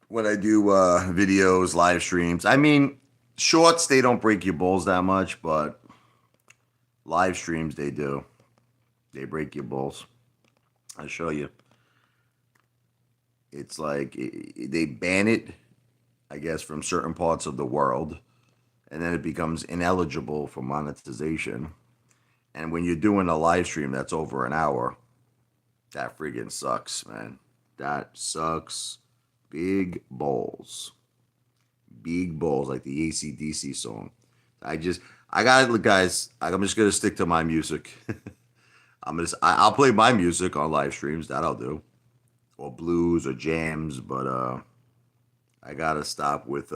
when I do videos, live streams. I mean, shorts they don't break your balls that much, but live streams they do. They break your balls. I'll show you. It's like they ban it, I guess, from certain parts of the world, and then it becomes ineligible for monetization. And when you're doing a live stream that's over an hour, that friggin' sucks, man. That sucks. Big balls. Big balls, like the ACDC song. I got it, guys. I'm just gonna stick to my music. I'll play my music on live streams. That I'll do, or blues or jams. But I gotta stop with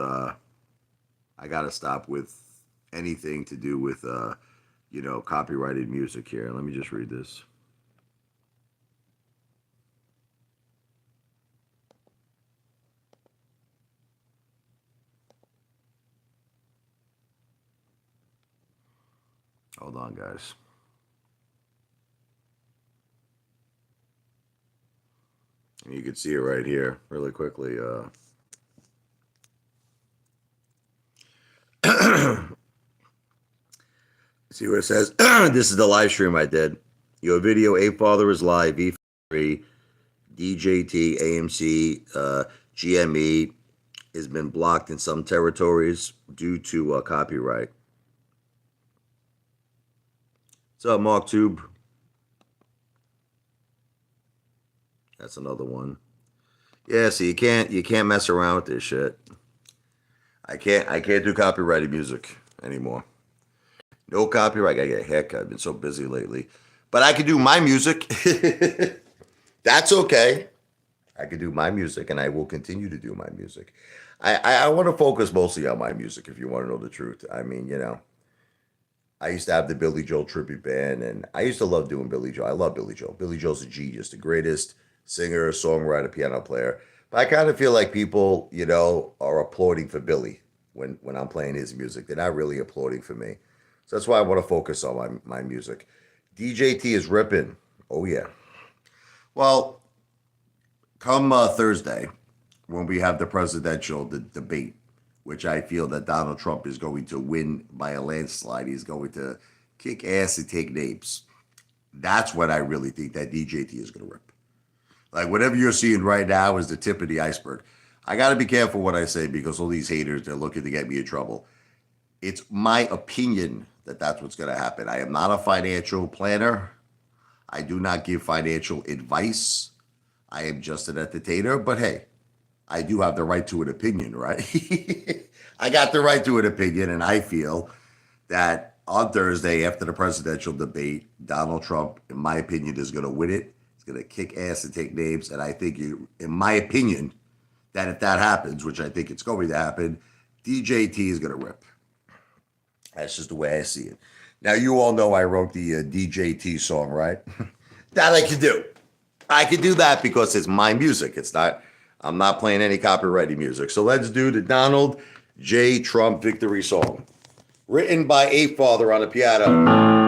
anything to do with copyrighted music here. Let me just read this. Hold on, guys. And you can see it right here, really quickly. See where it says, this is the live stream I did. Your video, Apefather is live, V3, DJT, AMC, GME has been blocked in some territories due to copyright. What's up, Mark Tube? That's another one. Yeah, so you can't mess around with this shit. I can't do copyrighted music anymore. No copyright. I gotta get a haircut. I've been so busy lately. But I can do my music. That's okay. I can do my music, and I will continue to do my music. I want to focus mostly on my music, if you want to know the truth. I mean, I used to have the Billy Joel tribute band, and I used to love doing Billy Joel. I love Billy Joel. Billy Joel's a genius, the greatest singer, songwriter, piano player. But I kind of feel like people, are applauding for Billy when I'm playing his music. They're not really applauding for me. So that's why I want to focus on my music. DJT is ripping. Oh, yeah. Well, come Thursday, when we have the presidential debate, which I feel that Donald Trump is going to win by a landslide. He's going to kick ass and take names. That's when I really think that DJT is going to rip. Like, whatever you're seeing right now is the tip of the iceberg. I got to be careful what I say because all these haters, they're looking to get me in trouble. It's my opinion that that's what's going to happen. I am not a financial planner. I do not give financial advice. I am just an entertainer. But hey, I do have the right to an opinion, right? I got the right to an opinion, and I feel that on Thursday after the presidential debate, Donald Trump, in my opinion, is going to win it. He's going to kick ass and take names. And I think, in my opinion, that if that happens, which I think it's going to happen, DJT is going to rip. That's just the way I see it. Now, you all know I wrote the DJT song, right? That I can do. I can do that because it's my music. I'm not playing any copyrighted music. So let's do the Donald J. Trump victory song. Written by Apefather on the piano.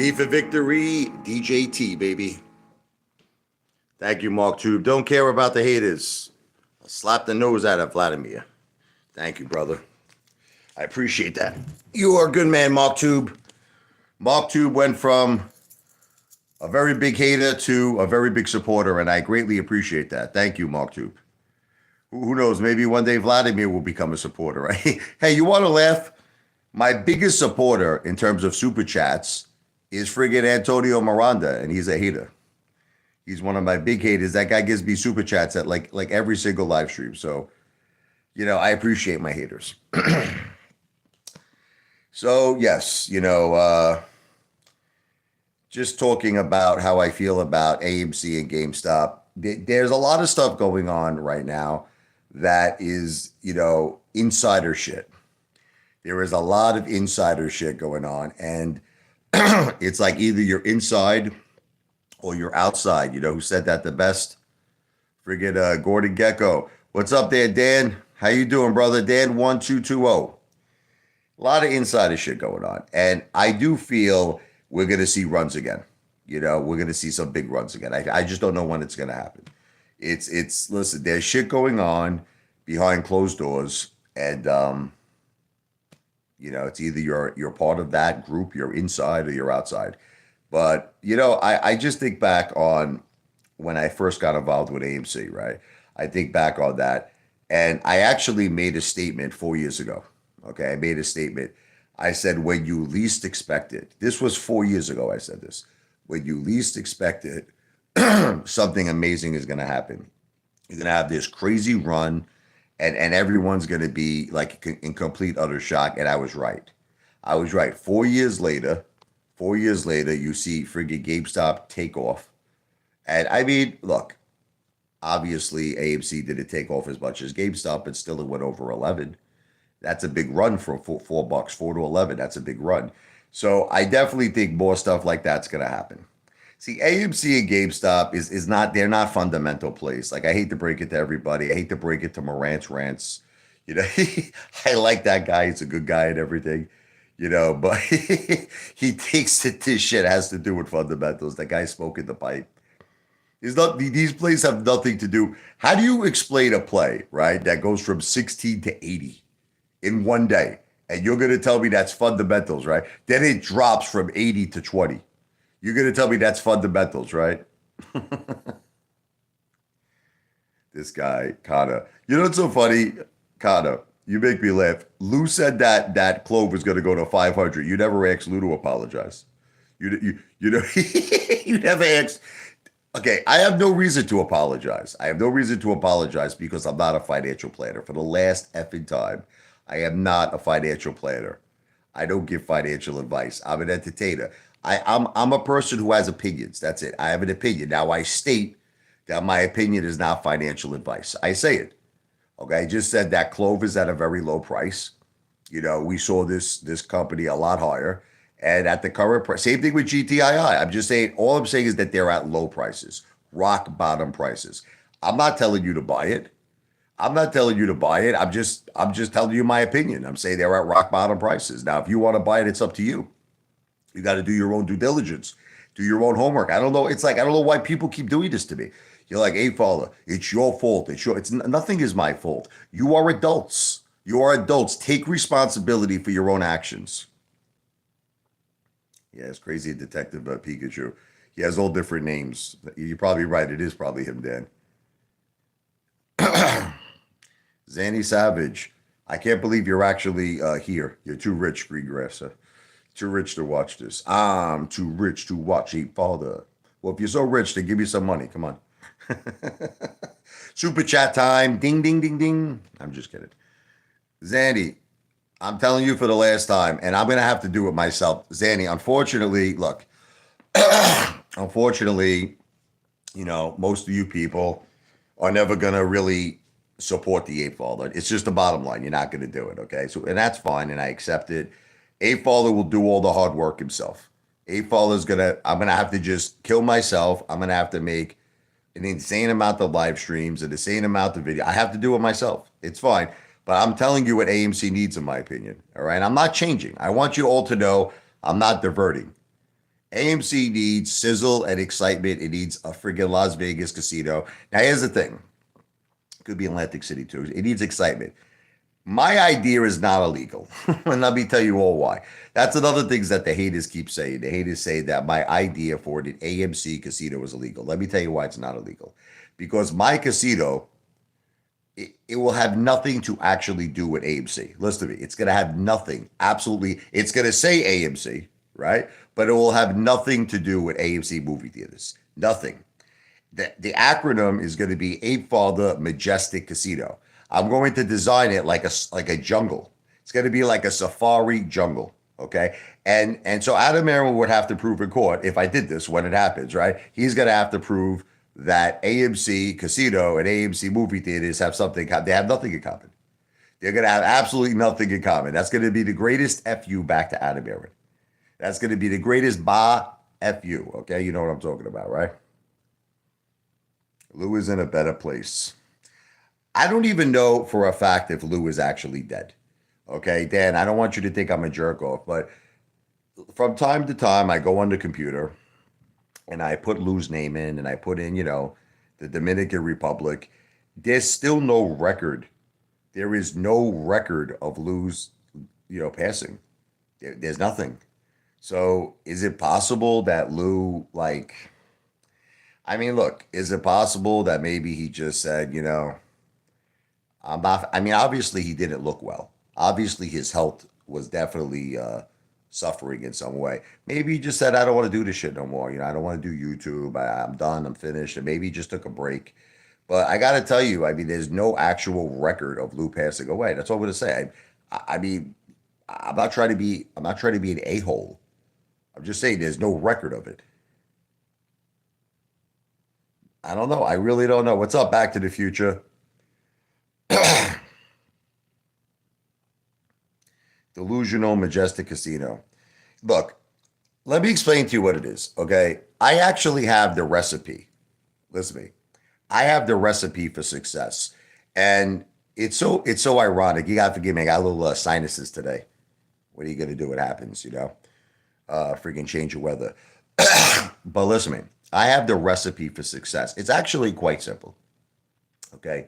V for victory, DJT, baby. Thank you, Mark Tube. Don't care about the haters. I'll slap the nose out of Vladimir. Thank you, brother. I appreciate that. You are a good man, Mark Tube. Mark Tube went from a very big hater to a very big supporter, and I greatly appreciate that. Thank you, Mark Tube. Who knows? Maybe one day Vladimir will become a supporter, right? Hey, you want to laugh? My biggest supporter in terms of super chats is friggin' Antonio Miranda, and he's a hater. He's one of my big haters. That guy gives me super chats at like every single live stream. So, I appreciate my haters. So, yes, just talking about how I feel about AMC and GameStop. There's a lot of stuff going on right now that is, insider shit. There is a lot of insider shit going on, and it's like either you're inside or you're outside. Who said that the best? Friggin' Gordon Gecko. What's up there, Dan? How you doing, brother? Dan 1220. A lot of insider shit going on, and I do feel we're gonna see runs again. We're gonna see some big runs again. I just don't know when it's gonna happen. It's listen. There's shit going on behind closed doors, and it's either you're part of that group, you're inside, or you're outside. But I just think back on when I first got involved with AMC, right? I think back on that, and I actually made a statement 4 years ago. Okay, I made a statement. I said, when you least expect it, this was 4 years ago, I said this. When you least expect it, something amazing is going to happen. You're going to have this crazy run, and everyone's going to be like in complete utter shock. And I was right. 4 years later, you see friggin' GameStop take off. And I mean, look, obviously AMC didn't take off as much as GameStop, but still it went over 11. That's a big run for $4, 4 to 11. That's a big run. So I definitely think more stuff like that's going to happen. See, AMC and GameStop is not, they're not fundamental plays. Like, I hate to break it to everybody. I hate to break it to Morant's rants. I like that guy. He's a good guy and everything, but he thinks that this shit has to do with fundamentals. That guy smoking the pipe. These plays have nothing to do. How do you explain a play, right, that goes from 16 to 80 in one day? And you're going to tell me that's fundamentals, right? Then it drops from 80 to 20. You're going to tell me that's fundamentals, right? This guy, Connor. What's so funny, Connor? You make me laugh. Lou said that Clove was going to go to 500. You never asked Lou to apologize. You never asked. Okay, I have no reason to apologize. Because I'm not a financial planner. For the last effing time, I am not a financial planner. I don't give financial advice. I'm an entertainer. I'm a person who has opinions. That's it. I have an opinion. Now, I state that my opinion is not financial advice. I say it. Okay, I just said that Clove is at a very low price. We saw this company a lot higher. And at the current price, same thing with GTII. All I'm saying is that they're at low prices, rock bottom prices. I'm not telling you to buy it. I'm just telling you my opinion. I'm saying they're at rock bottom prices. Now, if you want to buy it, it's up to you. You got to do your own due diligence, do your own homework. I don't know. It's like, I don't know why people keep doing this to me. You're like, Apefather, it's your fault. Nothing is my fault. You are adults. Take responsibility for your own actions. Yeah, it's crazy Detective Pikachu. He has all different names. You're probably right. It is probably him, Dan. Zanny Savage. I can't believe you're actually here. You're too rich, Greengrass. Too rich to watch this. I'm too rich to watch Apefather. Well, if you're so rich, then give me some money. Come on. Super chat time. Ding, ding, ding, ding. I'm just kidding. Zanny, I'm telling you for the last time, and I'm going to have to do it myself. Zanny, unfortunately, look, most of you people are never going to really support the Apefather. It's just the bottom line. You're not going to do it, okay? So, and that's fine, and I accept it. Apefather will do all the hard work himself. I'm going to have to just kill myself. I'm going to have to make an insane amount of live streams, an insane amount of video. I have to do it myself. It's fine. But I'm telling you what AMC needs, in my opinion. All right. I'm not changing. I want you all to know I'm not diverting. AMC needs sizzle and excitement. It needs a friggin' Las Vegas casino. Now, here's the thing. It could be Atlantic City too. It needs excitement. My idea is not illegal. And let me tell you all why. That's another thing that the haters keep saying. The haters say that my idea for an AMC casino is illegal. Let me tell you why it's not illegal. Because my casino, it will have nothing to actually do with AMC. Listen to me. It's going to have nothing. Absolutely. It's going to say AMC, right? But it will have nothing to do with AMC movie theaters. Nothing. The acronym is going to be Apefather Majestic Casino. I'm going to design it like a jungle. It's going to be like a safari jungle, okay? And so Adam Aaron would have to prove in court if I did this when it happens, right? He's going to have to prove that AMC Casino and AMC movie theaters have something. They have nothing in common. They're going to have absolutely nothing in common. That's going to be the greatest FU back to Adam Aaron. That's going to be the greatest FU, okay? You know what I'm talking about, right? Lou is in a better place. I don't even know for a fact if Lou is actually dead. Okay, Dan, I don't want you to think I'm a jerk off, but from time to time, I go on the computer and I put Lou's name in and I put in, the Dominican Republic. There's still no record. There is no record of Lou's, passing. There's nothing. So is it possible that Lou, look, is it possible that maybe he just said, I'm not, obviously he didn't look well. Obviously his health was definitely suffering in some way. Maybe he just said, I don't want to do this shit no more. I don't want to do YouTube. I'm done. I'm finished. And maybe he just took a break. But I got to tell you, there's no actual record of Lou passing away. That's all I'm going to say. I'm not trying to be an a-hole. I'm just saying there's no record of it. I don't know. I really don't know. What's up, Back to the Future? Delusional Majestic Casino. Look, let me explain to you what it is, okay? I actually have the recipe. Listen to me. I have the recipe for success. And it's so ironic. You got to forgive me. I got a little sinuses today. What are you going to do? It happens, freaking change of weather. But listen to me. I have the recipe for success. It's actually quite simple, okay?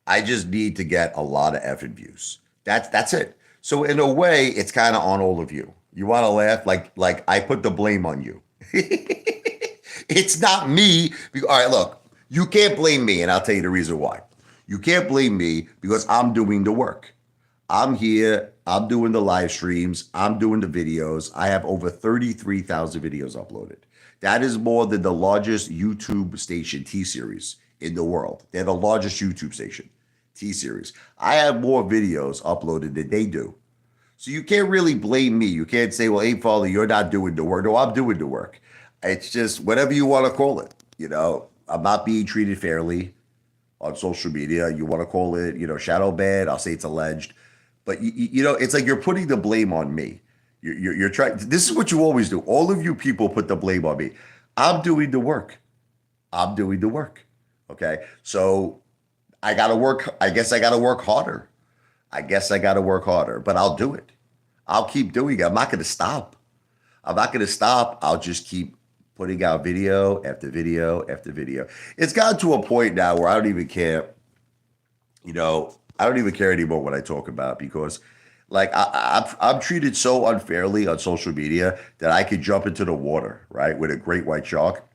I just need to get a lot of effing views. That's it. So in a way, it's kind of on all of you. You want to laugh? Like I put the blame on you. It's not me. All right, look, you can't blame me, and I'll tell you the reason why. You can't blame me because I'm doing the work. I'm here. I'm doing the live streams. I'm doing the videos. I have over 33,000 videos uploaded. That is more than the largest YouTube station, T-Series, in the world. They're the largest YouTube station, T-Series. I have more videos uploaded than they do. So you can't really blame me. You can't say, well, Apefather, you're not doing the work. No, I'm doing the work. It's just whatever you want to call it. I'm not being treated fairly on social media. You want to call it, shadow ban. I'll say it's alleged. But, it's like you're putting the blame on me. You're trying. This is what you always do. All of you people put the blame on me. I'm doing the work. I'm doing the work. Okay. So I got to work. I guess I got to work harder. But I'll do it. I'll keep doing it. I'm not going to stop. I'll just keep putting out video after video after video. It's gotten to a point now where I don't even care. I don't even care anymore what I talk about because I'm treated so unfairly on social media that I could jump into the water, right, with a great white shark.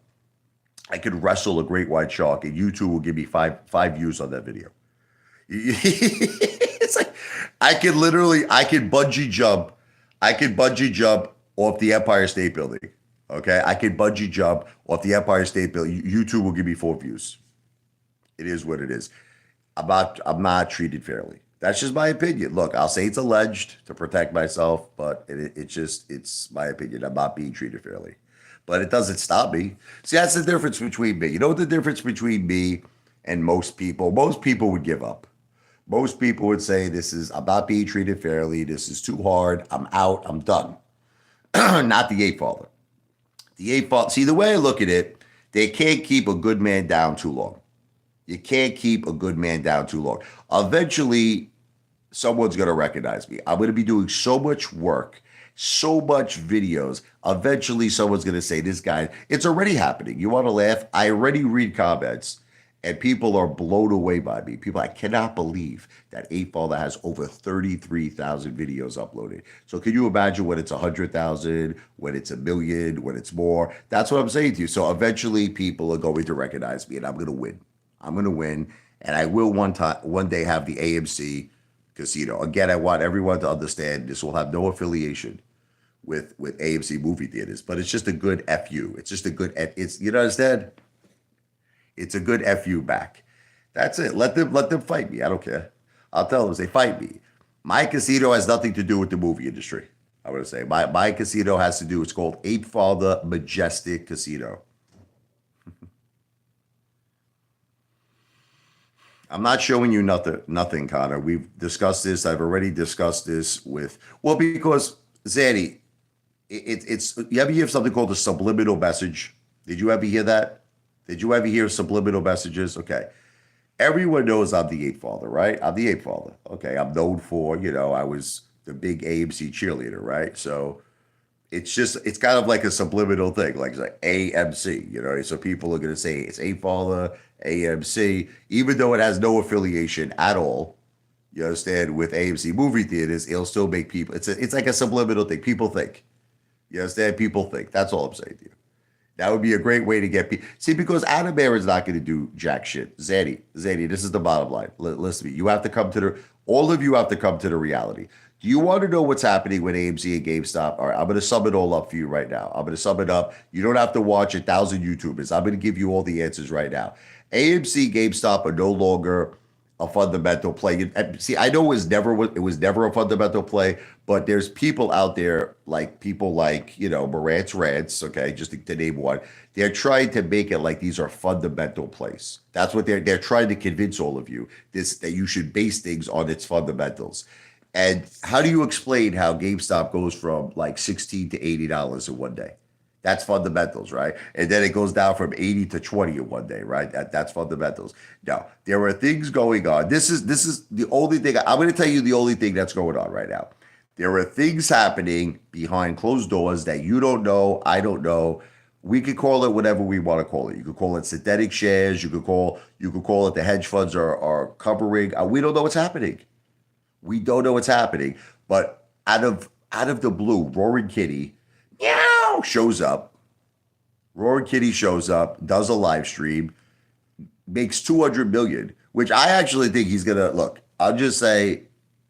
I could wrestle a great white shark, and YouTube will give me five views on that video. It's like I could bungee jump. I could bungee jump off the Empire State Building. Okay, I could bungee jump off the Empire State Building. YouTube will give me 4 views. It is what it is. I'm not treated fairly. That's just my opinion. Look, I'll say it's alleged to protect myself, but it's my opinion. I'm not being treated fairly. But it doesn't stop me. See, that's the difference between me. You know what the difference between me and most people? Most people would give up. Most people would say, I'm not being treated fairly. This is too hard. I'm out. I'm done. Not the Apefather. The Apefather. See, the way I look at it, they can't keep a good man down too long. You can't keep a good man down too long. Eventually, someone's going to recognize me. I'm going to be doing so much work So much videos. Eventually, someone's going to say, this guy, it's already happening. You want to laugh? I already read comments and people are blown away by me. People, I cannot believe that Apefather has over 33,000 videos uploaded. So can you imagine when it's 100,000, when it's a million, when it's more? That's what I'm saying to you. So eventually people are going to recognize me and I'm going to win. I'm going to win. And I will one day have the AMC casino. Again, I want everyone to understand this will have no affiliation with AMC movie theaters, but it's just a good FU. It's just a good, it's, you understand? It's a good FU back. That's it. Let them fight me. I don't care. I'll tell them, they fight me. My casino has nothing to do with the movie industry. I'm going to say my casino has to do, it's called Apefather Majestic Casino. I'm not showing you nothing, Connor. We've discussed this. I've already discussed this with, well, because Zanny, it's you ever hear of something called a subliminal message? Did you ever hear that? Did you ever hear subliminal messages? Okay. Everyone knows I'm the Apefather, right? I'm the Apefather. Okay. I'm known for, I was the big AMC cheerleader, right? So it's kind of like a subliminal thing, like it's like AMC, so people are going to say it's Apefather, AMC, even though it has no affiliation at all, you understand, with AMC movie theaters, it'll still make people, it's like a subliminal thing. People think, you understand? People think. That's all I'm saying to you. That would be a great way to get people. See, because Adam Air is not going to do jack shit. Zaddy, this is the bottom line. Listen to me. You have to come to all of you have to come to the reality. Do you want to know what's happening with AMC and GameStop? All right, I'm going to sum it all up for you right now. I'm going to sum it up. You don't have to watch 1,000 YouTubers. I'm going to give you all the answers right now. AMC, GameStop are no longer a fundamental play. See, I know it was never a fundamental play, but there's people out there like Morant's Rants, okay, just to name one. They're trying to make it like these are fundamental plays. That's what they're trying to convince all of you that you should base things on its fundamentals. And how do you explain how GameStop goes from like $16 to $80 in one day? That's fundamentals, right? And then it goes down from 80 to 20 in one day, right? That's fundamentals. Now, there are things going on. This is the only thing. I'm going to tell you the only thing that's going on right now. There are things happening behind closed doors that you don't know, I don't know. We could call it whatever we want to call it. You could call it synthetic shares. You could call it the hedge funds are covering. We don't know what's happening. We don't know what's happening. But out of the blue, Roaring Kitty shows up. Roaring Kitty shows up, does a live stream, makes 200 million, which I actually think he's gonna look. I'll just say,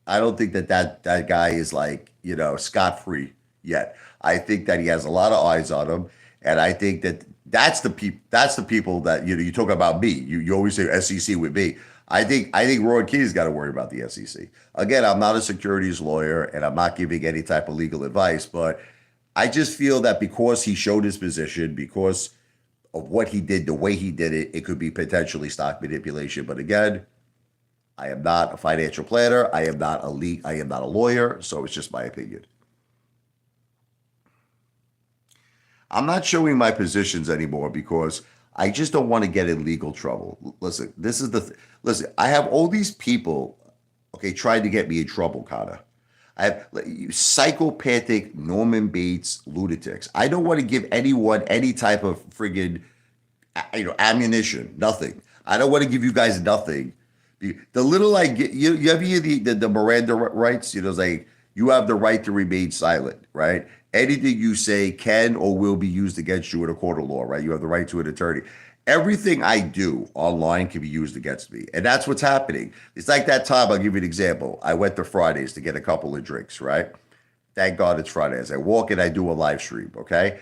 I don't think that guy is like scot-free yet. I think that he has a lot of eyes on him, and I think that's the people that you talk about me. You always say SEC with me. I think Roy Kitty's got to worry about the SEC. Again, I'm not a securities lawyer, and I'm not giving any type of legal advice, but I just feel that because he showed his position, because of what he did, the way he did it, it could be potentially stock manipulation. But again, I am not a financial planner. I am not a lawyer. So it's just my opinion. I'm not showing my positions anymore because I just don't want to get in legal trouble. Listen, listen, I have all these people, okay, trying to get me in trouble, Connor. I have psychopathic Norman Bates lunatics. I don't want to give anyone any type of friggin' ammunition. Nothing. I don't want to give you guys nothing. The little I get, you ever hear the Miranda rights? It's like you have the right to remain silent, right? Anything you say can or will be used against you in a court of law, right? You have the right to an attorney. Everything I do online can be used against me. And that's what's happening. It's like that time, I'll give you an example. I went to Fridays to get a couple of drinks, right? Thank God it's Fridays. I walk and I do a live stream, okay?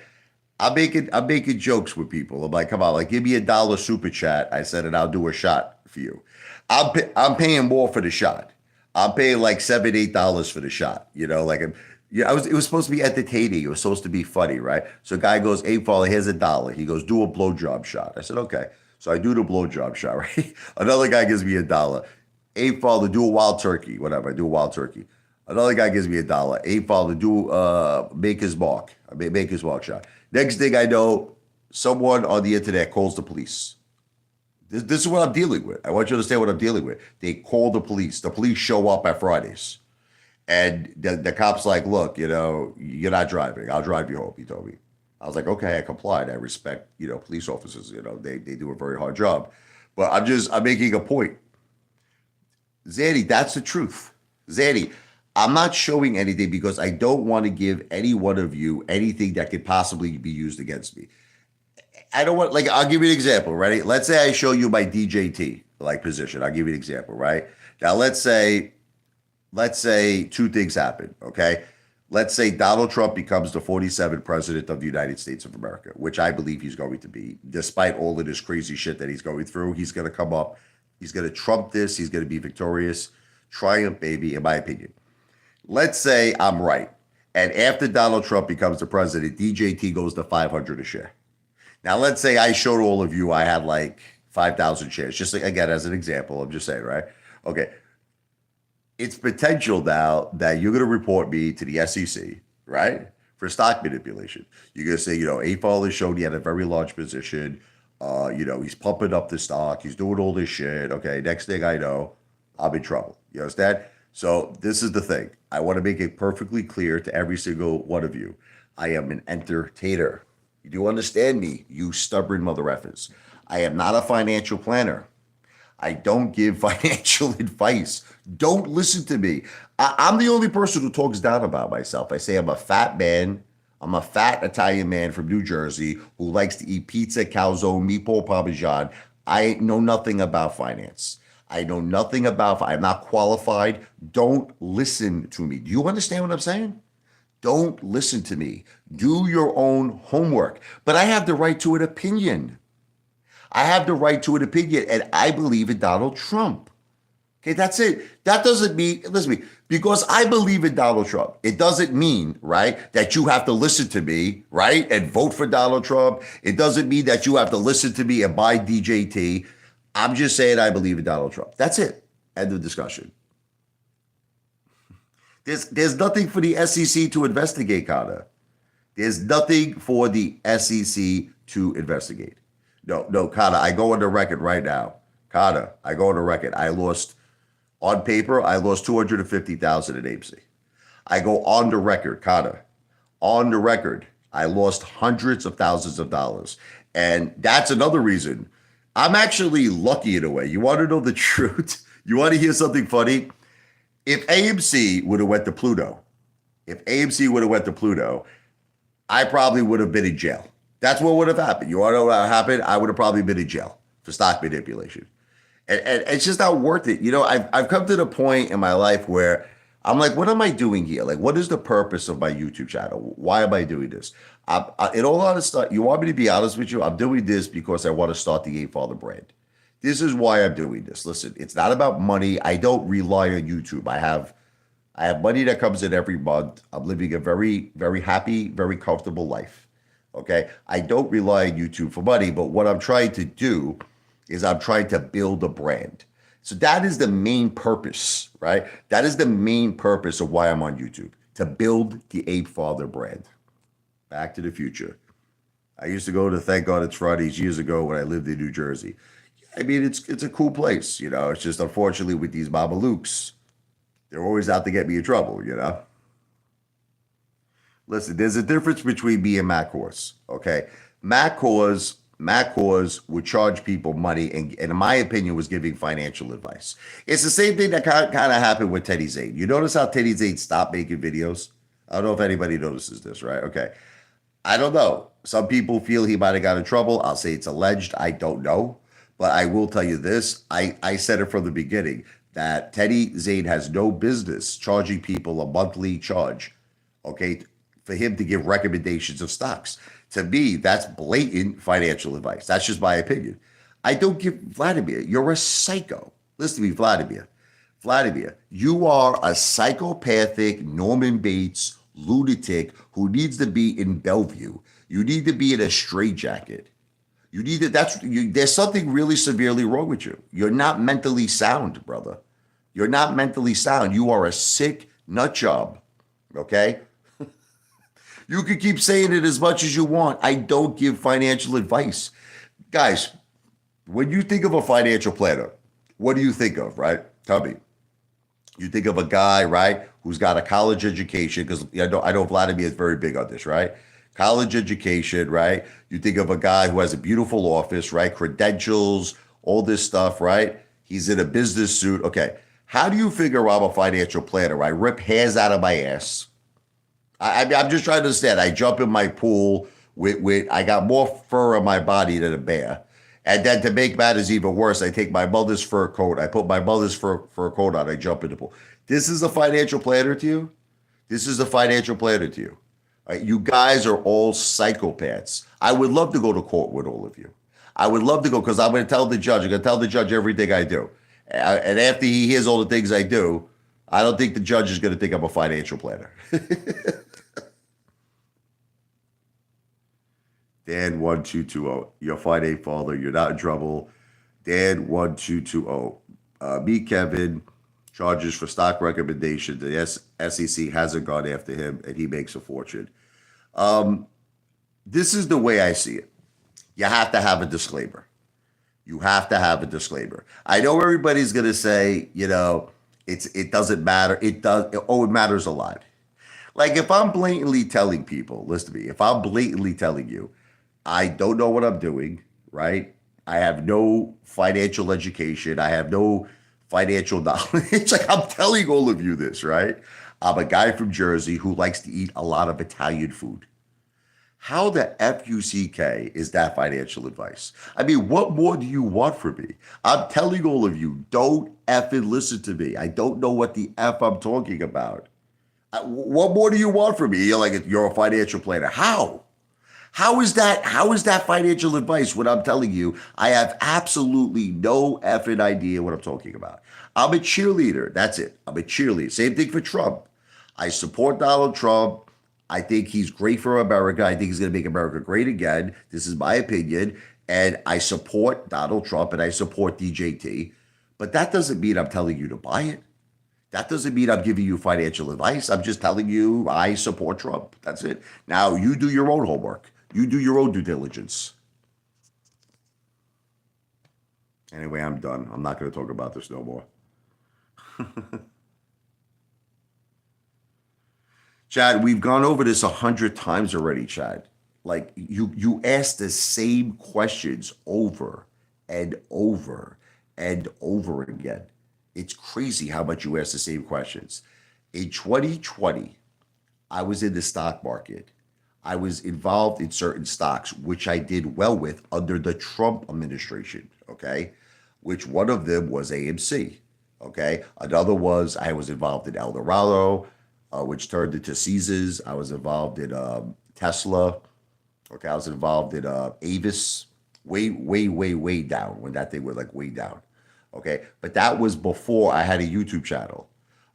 I'm making jokes with people. I'm like, come on, like give me $1 super chat. I said, and I'll do a shot for you. I'm paying more for the shot. I'm paying like $7, $8 for the shot. It was supposed to be entertaining. It was supposed to be funny, right? So a guy goes, hey, Father, here's $1. He goes, do a blowjob shot. I said, okay. So I do the blowjob shot, right? Another guy gives me $1. Hey, Father, do a wild turkey. Whatever, I do a wild turkey. Another guy gives me $1. Hey, Father, do Maker's Mark. I mean, Maker's Mark shot. Next thing I know, someone on the internet calls the police. This is what I'm dealing with. I want you to understand what I'm dealing with. They call the police. The police show up at Fridays. And the cop's like, look, you're not driving. I'll drive you home, he told me. I was like, okay, I complied. I respect, police officers, they do a very hard job. But I'm making a point. Zanny, that's the truth. Zanny, I'm not showing anything because I don't want to give any one of you anything that could possibly be used against me. I don't want, like, I'll give you an example, right? Let's say I show you my DJT, like, position. I'll give you an example, right? Now, let's say two things happen, okay? Let's say Donald Trump becomes the 47th president of the United States of America, which I believe he's going to be. Despite all of this crazy shit that he's going through, he's going to come up. He's going to trump this. He's going to be victorious. Triumph, baby, in my opinion. Let's say I'm right. And after Donald Trump becomes the president, DJT goes to 500 a share. Now, let's say I showed all of you I had like 5,000 shares. Just like, again, as an example, I'm just saying, right? Okay. It's potential now that you're going to report me to the SEC, right? For stock manipulation. You're going to say, Apefather showed he had a very large position. He's pumping up the stock. He's doing all this shit. Okay, next thing I know, I'm in trouble. You understand? So this is the thing. I want to make it perfectly clear to every single one of you. I am an entertainer. You do understand me, you stubborn mother effers. I am not a financial planner. I don't give financial advice. Don't listen to me. I'm the only person who talks down about myself. I say I'm a fat man. I'm a fat Italian man from New Jersey who likes to eat pizza, calzone, meatball parmesan. I know nothing about finance. I'm not qualified. Don't listen to me. Do you understand what I'm saying? Don't listen to me. Do your own homework. But I have the right to an opinion. And I believe in Donald Trump. Okay, that's it. That doesn't mean, listen to me, because I believe in Donald Trump, it doesn't mean, right, that you have to listen to me, right, and vote for Donald Trump. It doesn't mean that you have to listen to me and buy DJT. I'm just saying I believe in Donald Trump. That's it. End of discussion. There's nothing for the SEC to investigate, Connor. There's nothing for the SEC to investigate. No, Connor, I go on the record right now. Connor, I go on the record. On paper, I lost $250,000 in AMC. I go on the record, Connor. On the record, I lost hundreds of thousands of dollars. And that's another reason. I'm actually lucky in a way. You want to know the truth? You want to hear something funny? If AMC would have went to Pluto, I probably would have been in jail. That's what would have happened. You want to know what happened? I would have probably been in jail for stock manipulation. And it's just not worth it. I've come to the point in my life where I'm like, what am I doing here? Like, what is the purpose of my YouTube channel? Why am I doing this? In all honesty, you want me to be honest with you? I'm doing this because I want to start the Apefather brand. This is why I'm doing this. Listen, it's not about money. I don't rely on YouTube. I have money that comes in every month. I'm living a very, very happy, very comfortable life. Okay. I don't rely on YouTube for money, but what I'm trying to do is I'm trying to build a brand. So that is the main purpose, right? That is the main purpose of why I'm on YouTube, to build the Apefather brand. Back to the future. I used to go to Thank God It's Fridays years ago when I lived in New Jersey. I mean, it's a cool place, It's just unfortunately with these Babalooks, they're always out to get me in trouble, Listen, there's a difference between me and Matt Kors, okay? Matt Kors would charge people money and in my opinion, was giving financial advice. It's the same thing that kind of happened with Teddy Zane. You notice how Teddy Zane stopped making videos? I don't know if anybody notices this, right? Okay. I don't know. Some people feel he might have got in trouble. I'll say it's alleged. I don't know. But I will tell you this. I said it from the beginning that Teddy Zane has no business charging people a monthly charge, okay, for him to give recommendations of stocks. To me, that's blatant financial advice. That's just my opinion. I don't give Vladimir, you're a psycho. Listen to me, Vladimir. Vladimir, you are a psychopathic Norman Bates lunatic who needs to be in Bellevue. You need to be in a straitjacket. You need to, there's something really severely wrong with you. You're not mentally sound, brother. You're not mentally sound. You are a sick nut job. Okay? You can keep saying it as much as you want. I don't give financial advice. Guys, when you think of a financial planner, what do you think of, right? Tell me. You think of a guy, right, who's got a college education, because I know Vladimir is very big on this, right? College education, right? You think of a guy who has a beautiful office, right? Credentials, all this stuff, right? He's in a business suit. Okay. How do you figure I'm a financial planner? I rip hairs out of my ass. I'm just trying to understand. I jump in my pool with I got more fur on my body than a bear. And then to make matters even worse, I take my mother's fur coat. I put my mother's fur coat on. I jump in the pool. This is a financial planner to you? This is a financial planner to you. Right? You guys are all psychopaths. I would love to go to court with all of you. I would love to go because I'm going to tell the judge. I'm going to tell the judge everything I do. And after he hears all the things I do, I don't think the judge is going to think I'm a financial planner. Dan1220. You're fine, Apefather. You're not in trouble. Dan1220. Me, Kevin, charges for stock recommendation. The SEC hasn't gone after him, and he makes a fortune. This is the way I see it. You have to have a disclaimer. You have to have a disclaimer. I know everybody's going to say, it doesn't matter. It does. Oh, it matters a lot. Like if I'm blatantly telling people, listen to me, if I'm blatantly telling you, I don't know what I'm doing, right? I have no financial education. I have no financial knowledge. Like I'm telling all of you this, right? I'm a guy from Jersey who likes to eat a lot of Italian food. How the FUCK is that financial advice? I mean, what more do you want from me? I'm telling all of you, don't effing listen to me. I don't know what the F I'm talking about. What more do you want from me? You're a financial planner. How? How is that financial advice when I'm telling you I have absolutely no effing idea what I'm talking about? I'm a cheerleader. That's it. I'm a cheerleader. Same thing for Trump. I support Donald Trump. I think he's great for America. I think he's going to make America great again. This is my opinion. And I support Donald Trump and I support DJT. But that doesn't mean I'm telling you to buy it. That doesn't mean I'm giving you financial advice. I'm just telling you I support Trump. That's it. Now, you do your own homework. You do your own due diligence. Anyway, I'm done. I'm not going to talk about this no more. Chad, we've gone over this 100 times already, Chad. Like you ask the same questions over and over and over again. It's crazy how much you ask the same questions. In 2020, I was in the stock market. I was involved in certain stocks, which I did well with under the Trump administration, okay? Which one of them was AMC, okay? Another was I was involved in El Dorado, which turned into Caesars. I was involved in Tesla. Okay, I was involved in Avis, way down when that thing was like way down. Okay, but that was before I had a YouTube channel.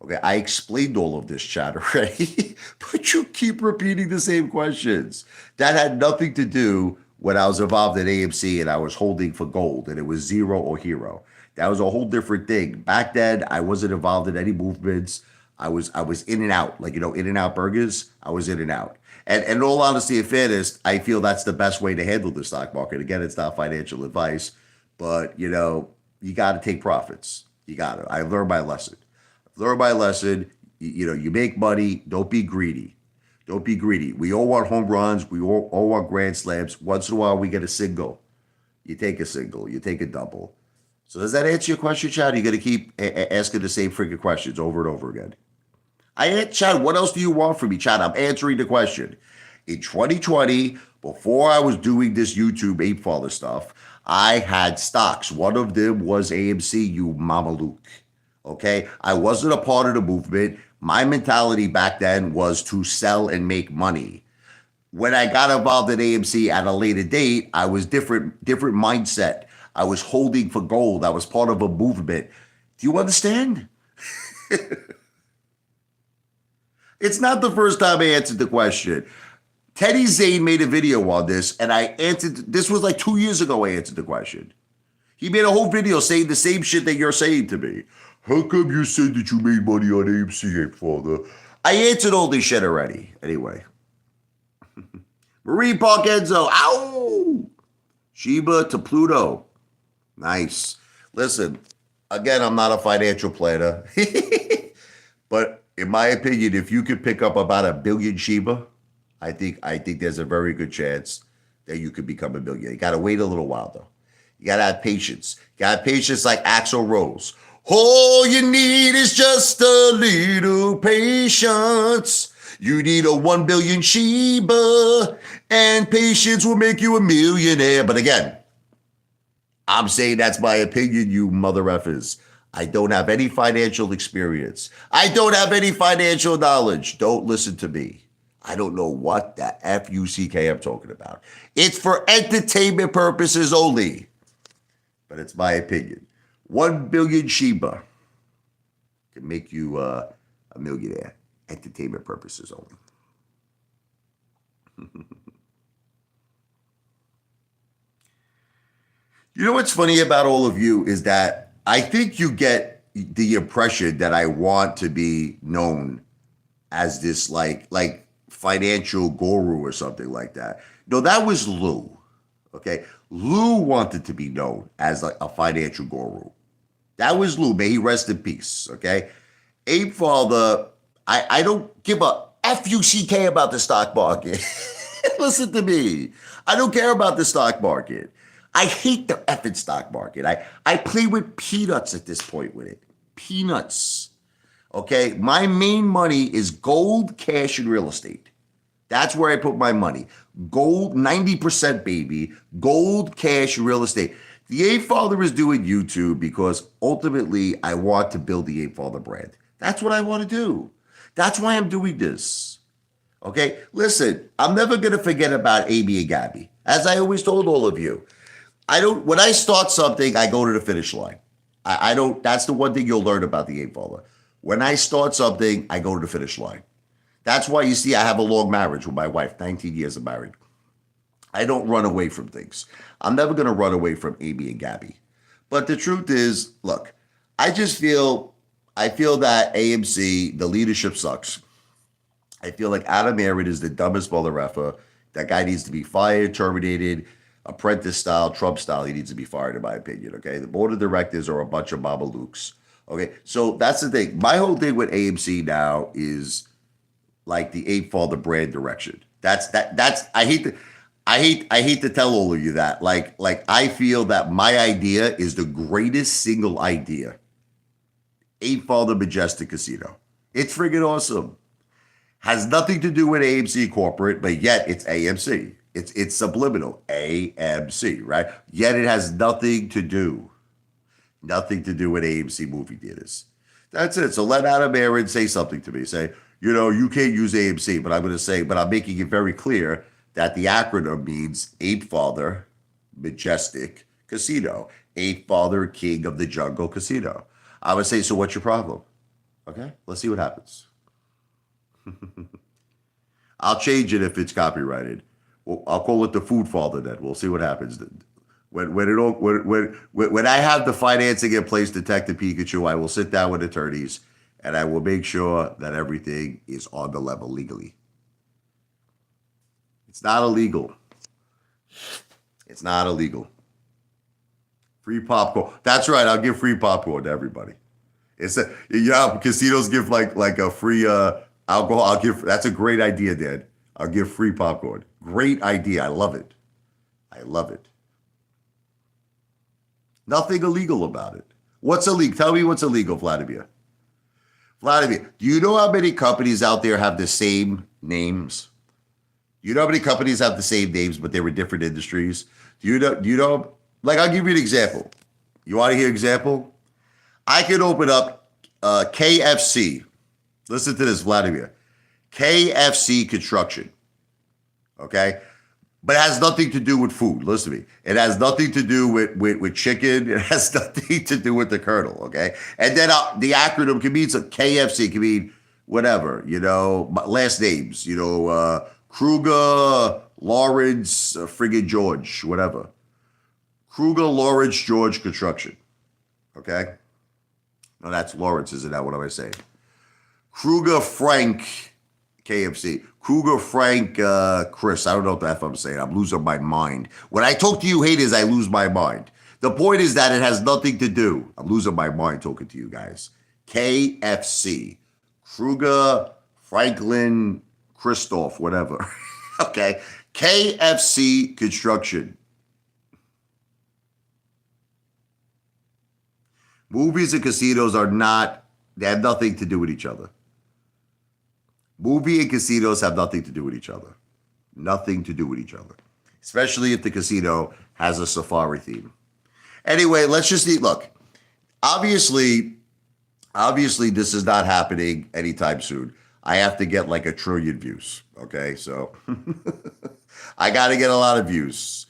Okay, I explained all of this, chat already, but you keep repeating the same questions. That had nothing to do when I was involved in AMC and I was holding for gold and it was zero or hero. That was a whole different thing. Back then, I wasn't involved in any movements. I was in and out, like, In-N-Out burgers. I was in and out. And in all honesty and fairness, I feel that's the best way to handle the stock market. Again, it's not financial advice, but you got to take profits. You got to. I learned my lesson. You make money. Don't be greedy. Don't be greedy. We all want home runs. We all want grand slams. Once in a while, we get a single. You take a single. You take a double. So does that answer your question, Chad? You got to keep asking the same freaking questions over and over again. Chad, what else do you want from me? Chad, I'm answering the question. In 2020, before I was doing this YouTube Apefather stuff, I had stocks. One of them was AMC, you mamaluke. Okay? I wasn't a part of the movement. My mentality back then was to sell and make money. When I got involved in AMC at a later date, I was different mindset. I was holding for gold. I was part of a movement. Do you understand? It's not the first time I answered the question. Teddy Zane made a video on this, and I answered. This was like 2 years ago I answered the question. He made a whole video saying the same shit that you're saying to me. How come you said that you made money on AMC, Apefather? I answered all this shit already. Anyway. Marie Park Enzo. Ow! Sheba to Pluto. Nice. Listen, again, I'm not a financial planner. But in my opinion, if you could pick up about 1 billion Shiba, I think there's a very good chance that you could become a millionaire. You got to wait a little while though. You got to have patience. You got to have patience like Axl Rose. All you need is just a little patience. You need a 1 billion Shiba, and patience will make you a millionaire. But again, I'm saying that's my opinion, you mother effers. I don't have any financial experience. I don't have any financial knowledge. Don't listen to me. I don't know what the F-U-C-K I'm talking about. It's for entertainment purposes only. But it's my opinion. 1 billion Shiba can make you a millionaire. Entertainment purposes only. You know what's funny about all of you is that I think you get the impression that I want to be known as this like financial guru or something like that. No, that was Lou. Okay. Lou wanted to be known as like a financial guru. That was Lou. May he rest in peace. Okay. Apefather, I don't give a F-U-C-K about the stock market. Listen to me. I don't care about the stock market. I hate the effing stock market. I play with peanuts at this point with it. Peanuts. Okay. My main money is gold, cash, and real estate. That's where I put my money. Gold, 90%, baby. Gold, cash, real estate. The Apefather is doing YouTube because ultimately I want to build the Apefather brand. That's what I want to do. That's why I'm doing this. Okay? Listen, I'm never going to forget about Amy and Gabby. As I always told all of you, when I start something, I go to the finish line. I don't, that's the one thing you'll learn about the Apefather. When I start something, I go to the finish line. That's why you see I have a long marriage with my wife, 19 years of married. I don't run away from things. I'm never going to run away from Amy and Gabby. But the truth is, look, I feel that AMC, the leadership sucks. I feel like Adam Aron is the dumbest mother effer. That guy needs to be fired, terminated, apprentice style, Trump style. He needs to be fired, in my opinion, okay? The board of directors are a bunch of mamalukes, okay? So that's the thing. My whole thing with AMC now is like the Apefather brand direction. That's I hate to tell all of you that. Like I feel that my idea is the greatest single idea. Apefather Majestic Casino. It's friggin' awesome. Has nothing to do with AMC corporate, but yet it's AMC. It's subliminal. AMC, right? Yet it has nothing to do with AMC movie theaters. That's it. So let Adam Aron say something to me. Say, you can't use AMC, but I'm going to say, but I'm making it very clear that the acronym means Apefather Majestic Casino. Apefather King of the Jungle Casino. I would say, so what's your problem? Okay, let's see what happens. I'll change it if it's copyrighted. Well, I'll call it the Food Father then. We'll see what happens. When I have the financing in place, Detective Pikachu, I will sit down with attorneys and I will make sure that everything is on the level legally. It's not illegal. It's not illegal. Free popcorn. That's right. I'll give free popcorn to everybody. Casinos give like a free alcohol. That's a great idea, Dad. I'll give free popcorn. Great idea. I love it. Nothing illegal about it. What's illegal? Tell me what's illegal, Vladimir. Vladimir, do you know how many companies out there have the same names? You know how many companies have the same names, but they were different industries? Do you know? Like, I'll give you an example. You want to hear an example? I could open up KFC. Listen to this, Vladimir. KFC Construction. Okay? But it has nothing to do with food. Listen to me. It has nothing to do with chicken. It has nothing to do with the Colonel, okay? And then the acronym can mean KFC, can mean whatever, last names, Kruger, Lawrence, friggin' George, whatever. Kruger, Lawrence, George Construction, okay? No, that's Lawrence, isn't that what am I saying? Kruger, Frank, KFC. Kruger, Frank, Chris. I don't know what the F I'm saying. I'm losing my mind. When I talk to you haters, I lose my mind. The point is that it has nothing to do. I'm losing my mind talking to you guys. KFC. Kruger, Franklin, Christoph, whatever. Okay. KFC Construction. Movies and casinos are not, they have nothing to do with each other. Movie and casinos have nothing to do with each other. Nothing to do with each other. Especially if the casino has a safari theme. Anyway, let's just look. Obviously, this is not happening anytime soon. I have to get like 1 trillion views. Okay, so I got to get a lot of views.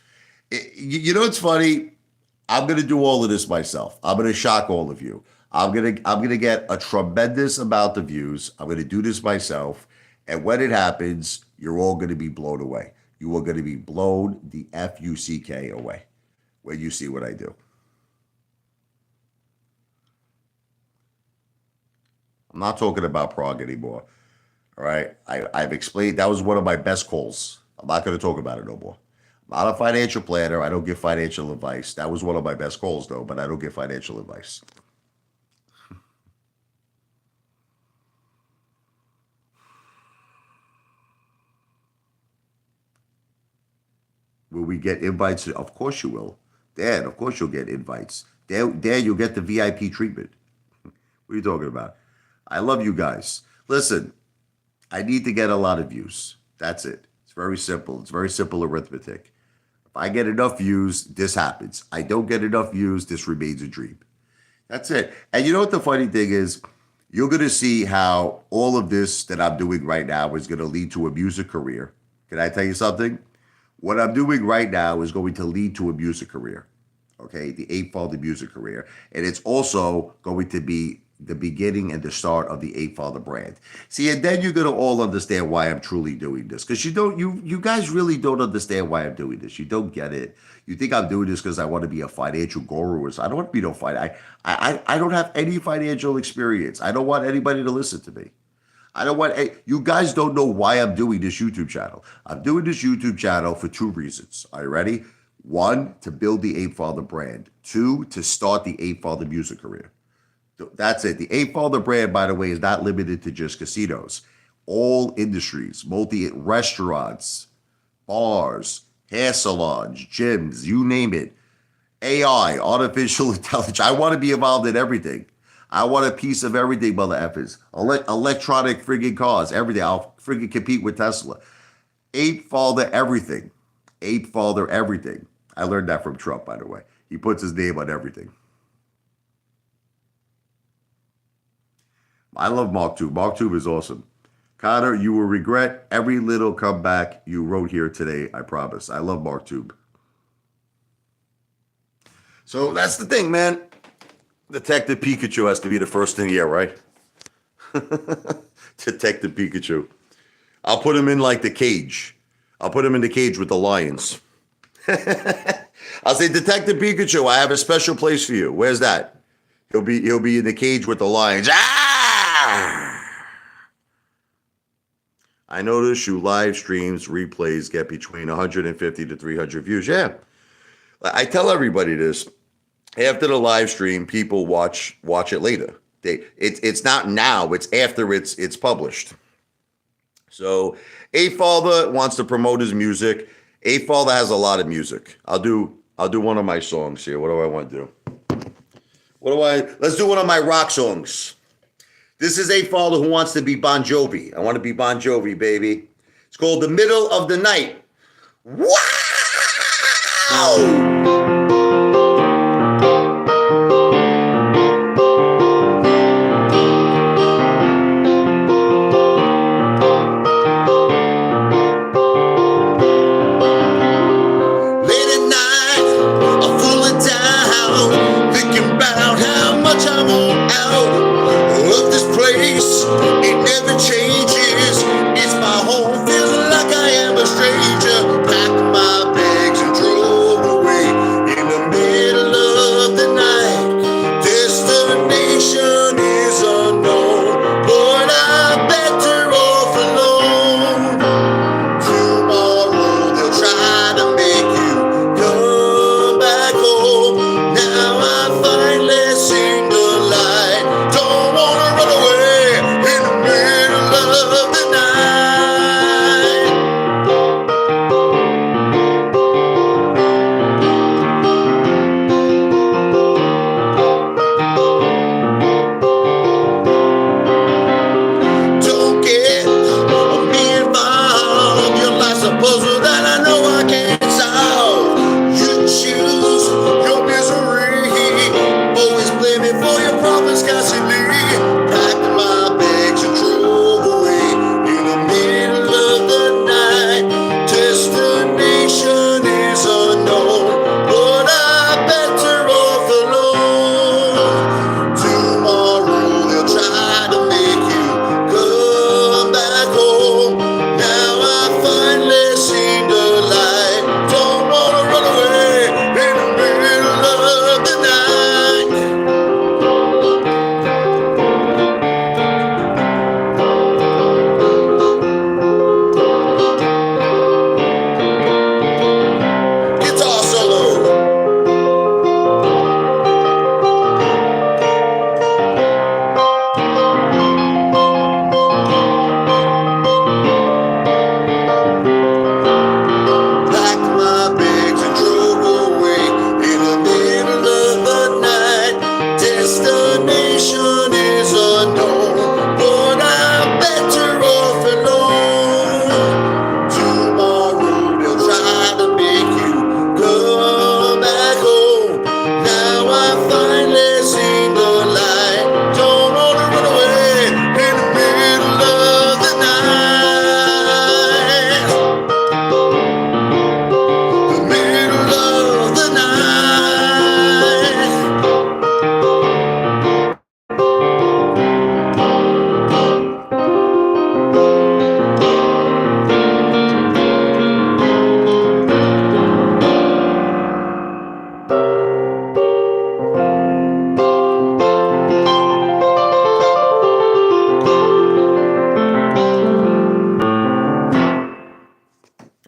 You know what's funny? I'm gonna do all of this myself. I'm gonna shock all of you. I'm gonna get a tremendous amount of views. I'm gonna do this myself, and when it happens, you're all gonna be blown away. You are gonna be blown the F-U-C-K away when you see what I do. I'm not talking about Prague anymore. All right, I've explained that was one of my best calls. I'm not gonna talk about it no more. I'm not a financial planner. I don't give financial advice. That was one of my best calls, though, but I don't give financial advice. Will we get invites? Of course you will. Dan, of course you'll get invites. Dan, you'll get the VIP treatment. What are you talking about? I love you guys. Listen, I need to get a lot of views. That's it. It's very simple. It's very simple arithmetic. If I get enough views, this happens. I don't get enough views, this remains a dream. That's it. And you know what the funny thing is? You're going to see how all of this that I'm doing right now is going to lead to a music career. Can I tell you something? What I'm doing right now is going to lead to a music career. Okay, the Apefather music career. And it's also going to be the beginning and the start of the Apefather brand. See, and then you're going to all understand why I'm truly doing this. Because you guys really don't understand why I'm doing this. You don't get it. You think I'm doing this because I want to be a financial guru. I don't want to be no fight. I don't have any financial experience. I don't want anybody to listen to me. I don't want, you guys don't know why I'm doing this YouTube channel. I'm doing this YouTube channel for 2 reasons. Are you ready? 1, to build the Apefather brand. 2, to start the Apefather music career. That's it. The Apefather brand, by the way, is not limited to just casinos. All industries, restaurants, bars, hair salons, gyms, you name it. AI, artificial intelligence. I want to be involved in everything. I want a piece of everything, mother effers. Electronic friggin' cars, everything. I'll friggin' compete with Tesla. Apefather everything. Apefather everything. I learned that from Trump, by the way. He puts his name on everything. I love MarkTube. MarkTube is awesome. Connor, you will regret every little comeback you wrote here today, I promise. I love MarkTube. So that's the thing, man. Detective Pikachu has to be the first in the year, right? Detective Pikachu. I'll put him in like the cage. I'll put him in the cage with the lions. I'll say, Detective Pikachu, I have a special place for you. Where's that? He'll be in the cage with the lions. I notice you live streams, replays get between 150 to 300 views. Yeah. I tell everybody this. After the live stream, people watch it later. It's not now, it's after it's published. So Apefather wants to promote his music. Apefather has a lot of music. I'll do one of my songs here. What do I want to do? Let's do one of my rock songs. This is Apefather who wants to be Bon Jovi. I want to be Bon Jovi, baby. It's called The Middle of the Night. Wow! Packed my bags and drove away.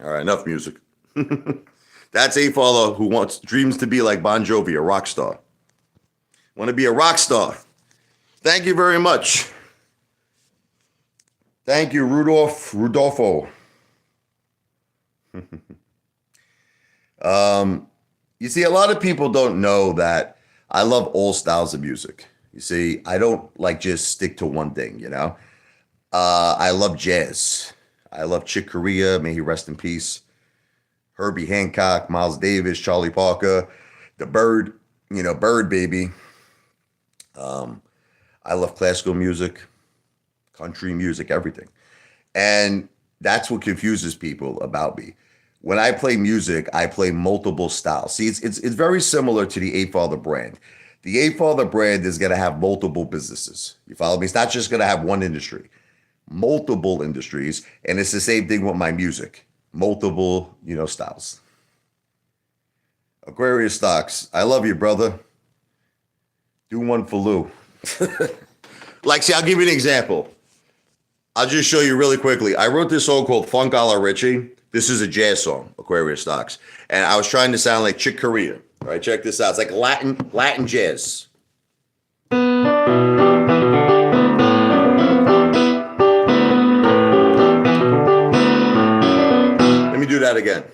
All right, enough music. That's Apefather who dreams to be like Bon Jovi, a rock star. Want to be a rock star. Thank you very much. Thank you, Rudolfo. You see, a lot of people don't know that I love all styles of music. You see, I don't like just stick to one thing, you know? I love jazz. I love Chick Corea, may he rest in peace. Herbie Hancock, Miles Davis, Charlie Parker, the Bird, Bird baby. I love classical music, country music, everything. And that's what confuses people about me. When I play music, I play multiple styles. See, it's very similar to the Apefather brand. The Apefather brand is going to have multiple businesses. You follow me? It's not just going to have one industry, multiple industries. And it's the same thing with my music, multiple, styles. Aquarius Stocks, I love you, brother. Do one for Lou. See, I'll give you an example. I'll just show you really quickly. I wrote this song called Funk a la Richie. This is a jazz song, Aquarius Stocks. And I was trying to sound like Chick Corea. All right, check this out. It's like Latin jazz. Let me do that again.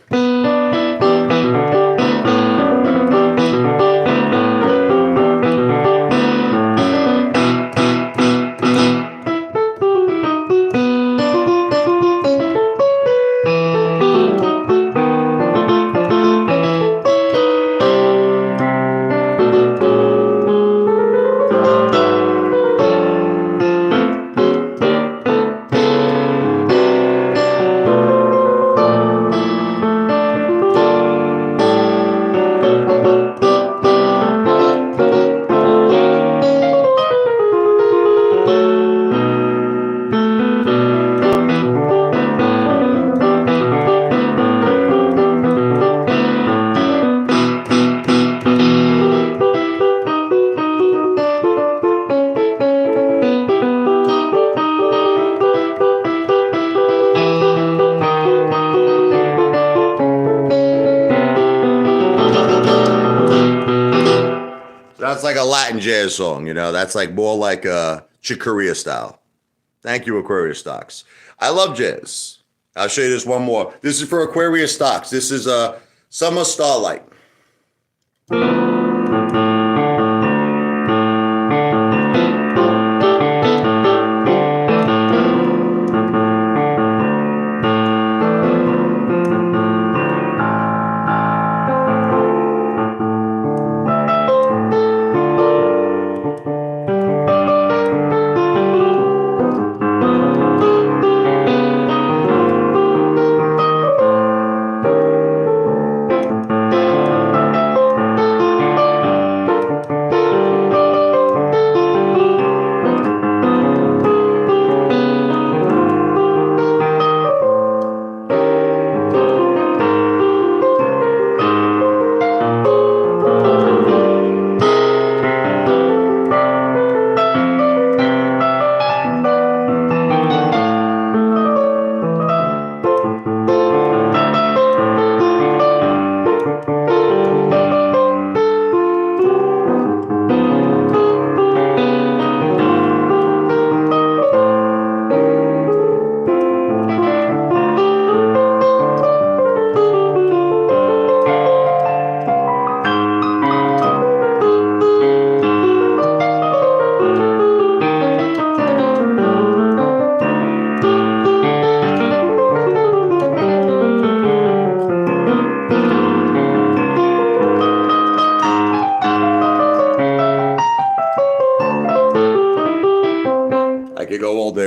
That's like a Latin jazz song, That's like more like a Chick Corea style. Thank you, Aquarius Stocks. I love jazz. I'll show you this one more. This is for Aquarius Stocks. This is Summer Starlight.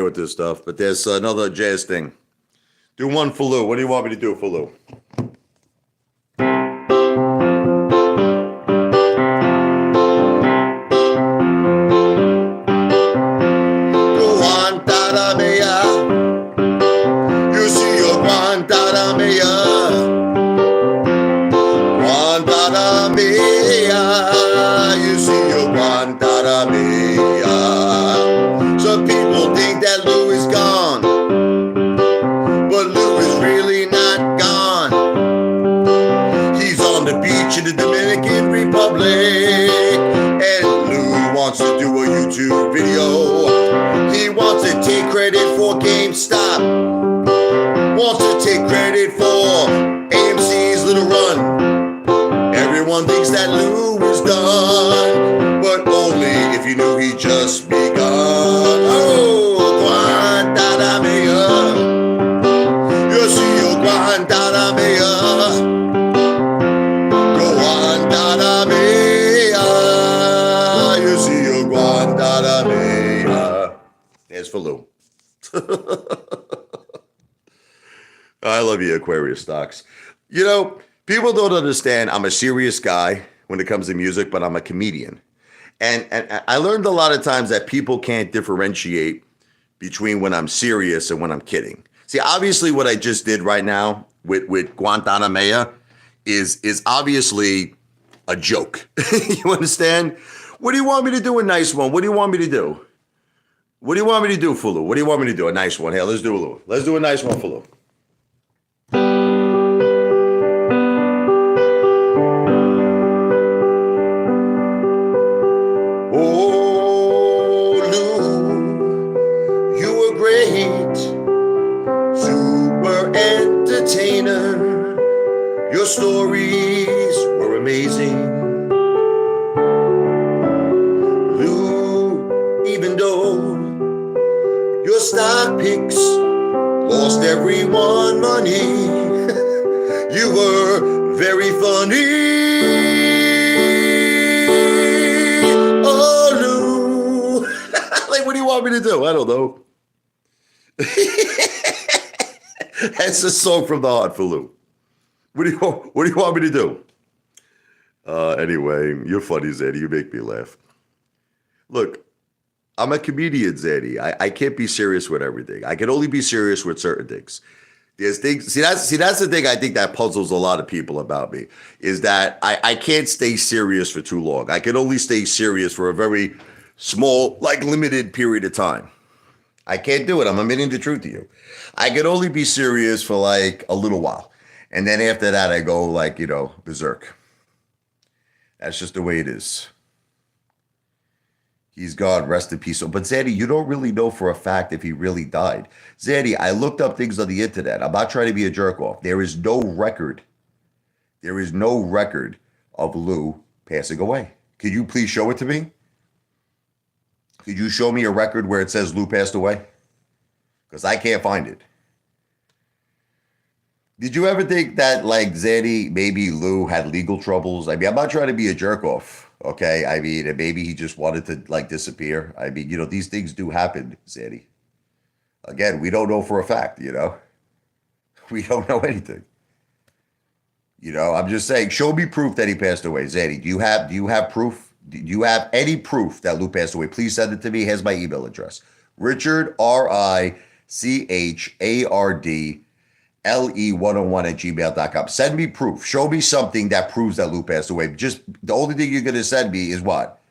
With this stuff, but there's another jazz thing. Do one for Lou. What do you want me to do for Lou? You see your Guantanamera. You see your Guantanamera. Some people think that Lou is gone, but Lou is really not gone. for AMC's little run. Everyone thinks that Lou is done, but only if you knew he just begun. Oh, Guantanamera, you see your Guantanamera, Guantanamera, you see your Guantanamera. There's for Lou. I love you, Aquarius stocks. You know, people don't understand I'm a serious guy when it comes to music, but I'm a comedian. And I learned a lot of times that people can't differentiate between when I'm serious and when I'm kidding. See, obviously what I just did right now with Guantanamera is obviously a joke. You understand? What do you want me to do? A nice one. What do you want me to do? What do you want me to do, Fulu? What do you want me to do? A nice one. Here, let's do a little. Let's do a nice one, Fulu. Oh, Lou, you were great, super entertainer. Your stories were amazing. Lou, even though your stock picks lost everyone money, you were very funny. Oh, Lou. Like, what do you want me to do? I don't know. That's a song from the heart for Lou. What do you want me to do? Anyway, you're funny, Zaddy. You make me laugh. Look, I'm a comedian, Zaddy. I can't be serious with everything. I can only be serious with certain things. There's things. See, that's the thing I think that puzzles a lot of people about me, is that I can't stay serious for too long. I can only stay serious for a very small, like limited period of time. I can't do it. I'm admitting the truth to you. I can only be serious for like a little while. And then after that, I go like, berserk. That's just the way it is. He's gone, rest in peace. But Zaddy, you don't really know for a fact if he really died. Zaddy, I looked up things on the internet. I'm not trying to be a jerk off. There is no record. There is no record of Lou passing away. Could you please show it to me? Could you show me a record where it says Lou passed away? Because I can't find it. Did you ever think that, like, Zaddy, maybe Lou had legal troubles? I mean, I'm not trying to be a jerk off, okay? I mean, maybe he just wanted to, like, disappear. I mean, these things do happen, Zaddy. Again, we don't know for a fact, We don't know anything. I'm just saying, show me proof that he passed away. Zaddy, do you have proof? Do you have any proof that Lou passed away? Please send it to me. Here's my email address. Richard, RICHARD, LE101@gmail.com. Send me proof. Show me something that proves that Lou passed away. Just the only thing you're going to send me is what?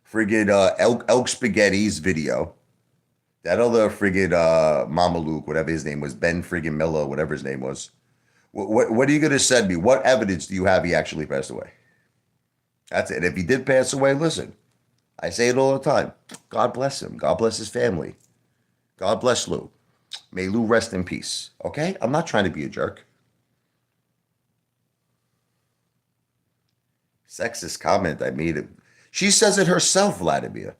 Friggin' Elk Spaghetti's video. That other friggin' Mama Luke, whatever his name was, Ben friggin' Miller, whatever his name was. What are you going to send me? What evidence do you have he actually passed away? That's it. If he did pass away, listen. I say it all the time. God bless him. God bless his family. God bless Lou. May Lou rest in peace. Okay? I'm not trying to be a jerk. Sexist comment I made it. She says it herself, Vladimir.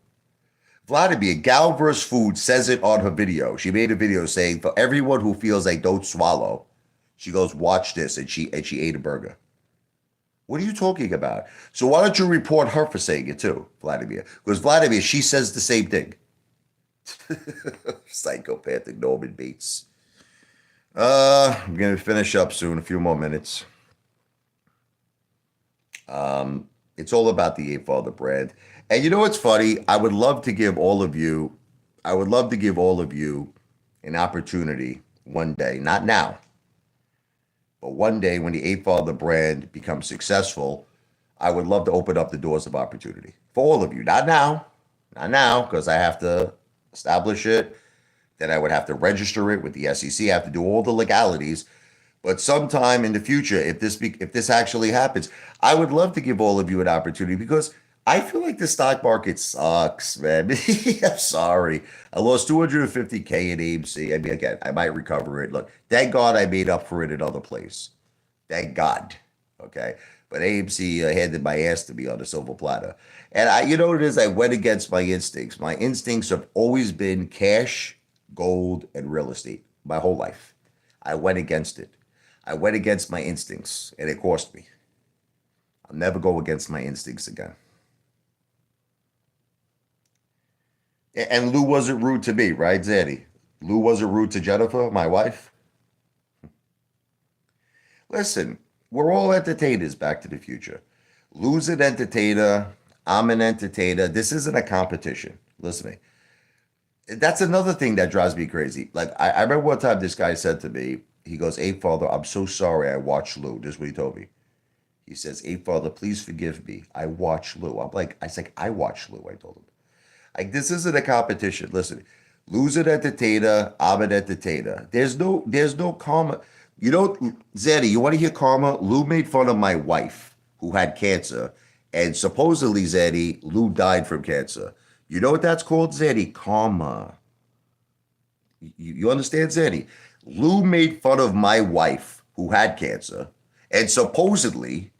Vladimir, Gal vs. Food says it on her video. She made a video saying, for everyone who feels like don't swallow, she goes, watch this, and she ate a burger. What are you talking about? So why don't you report her for saying it too, Vladimir? Because Vladimir, she says the same thing. Psychopathic Norman Bates. I'm going to finish up soon, a few more minutes. It's all about the Apefather brand. And you know what's funny? I would love to give all of you an opportunity one day, not now, but one day when the Apefather brand becomes successful, I would love to open up the doors of opportunity for all of you. Not now, because I have to establish it. Then I would have to register it with the SEC. I have to do all the legalities. But sometime in the future, if this actually happens, I would love to give all of you an opportunity because I feel like the stock market sucks, man. I'm sorry. I lost 250K in AMC. I mean, again, I might recover it. Look, thank God I made up for it in other place. Thank God. Okay. But AMC handed my ass to me on a silver platter. And you know what it is? I went against my instincts. My instincts have always been cash, gold, and real estate my whole life. I went against it. I went against my instincts, and it cost me. I'll never go against my instincts again. And Lou wasn't rude to me, right, Zaddy? Lou wasn't rude to Jennifer, my wife. Listen, we're all entertainers. Back to the Future. Lou's an entertainer. I'm an entertainer. This isn't a competition. Listen to me. That's another thing that drives me crazy. Like, I remember one time this guy said to me, he goes, Apefather, I'm so sorry I watched Lou. This is what he told me. He says, Apefather, please forgive me. I watched Lou. I said, I watched Lou. I told him. Like, this isn't a competition. Listen, Lou's an entertainer. I'm an entertainer. There's no karma. You know, Zeddy, you want to hear karma? Lou made fun of my wife who had cancer. And supposedly, Zeddy, Lou died from cancer. You know what that's called, Zeddy? Karma. You understand, Zeddy? Lou made fun of my wife who had cancer. And supposedly,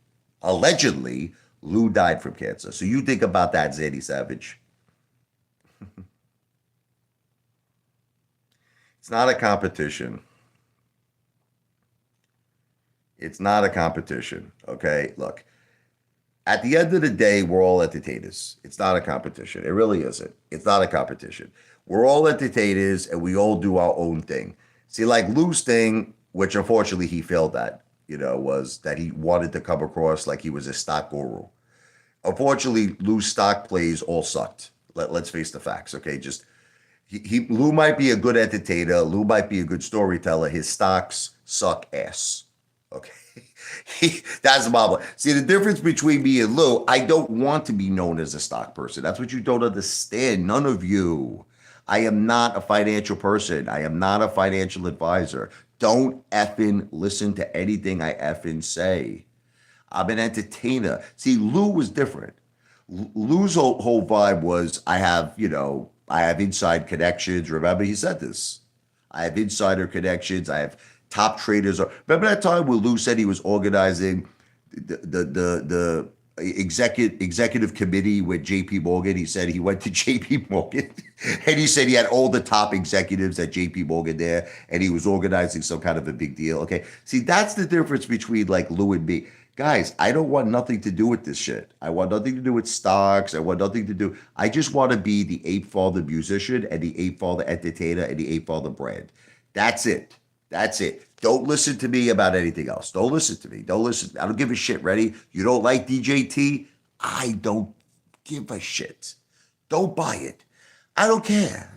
allegedly, Lou died from cancer. So you think about that, Zeddy Savage. It's not a competition. It's not a competition. Okay. Look, at the end of the day, we're all entertainers. It's not a competition. It really isn't. It's not a competition. We're all entertainers and we all do our own thing. See, like Lou's thing, which unfortunately he failed at, was that he wanted to come across like he was a stock guru. Unfortunately, Lou's stock plays all sucked. Let's face the facts. Okay. Just Lou might be a good entertainer. Lou might be a good storyteller. His stocks suck ass. Okay. That's the problem. See, the difference between me and Lou, I don't want to be known as a stock person. That's what you don't understand. None of you. I am not a financial person. I am not a financial advisor. Don't effing listen to anything I effing say. I'm an entertainer. See, Lou was different. Lou's whole vibe was I have inside connections. Remember, he said this. I have insider connections. I have top traders. Remember that time when Lou said he was organizing the executive committee with JP Morgan? He said he went to JP Morgan and he said he had all the top executives at JP Morgan there and he was organizing some kind of a big deal. Okay. See, that's the difference between like Lou and me. Guys, I don't want nothing to do with this shit. I want nothing to do with stocks. I want nothing to do. I just want to be the Apefather musician and the Apefather entertainer and the Apefather brand. That's it. That's it. Don't listen to me about anything else. Don't listen to me. Don't listen. I don't give a shit. Ready? You don't like DJT? I don't give a shit. Don't buy it. I don't care.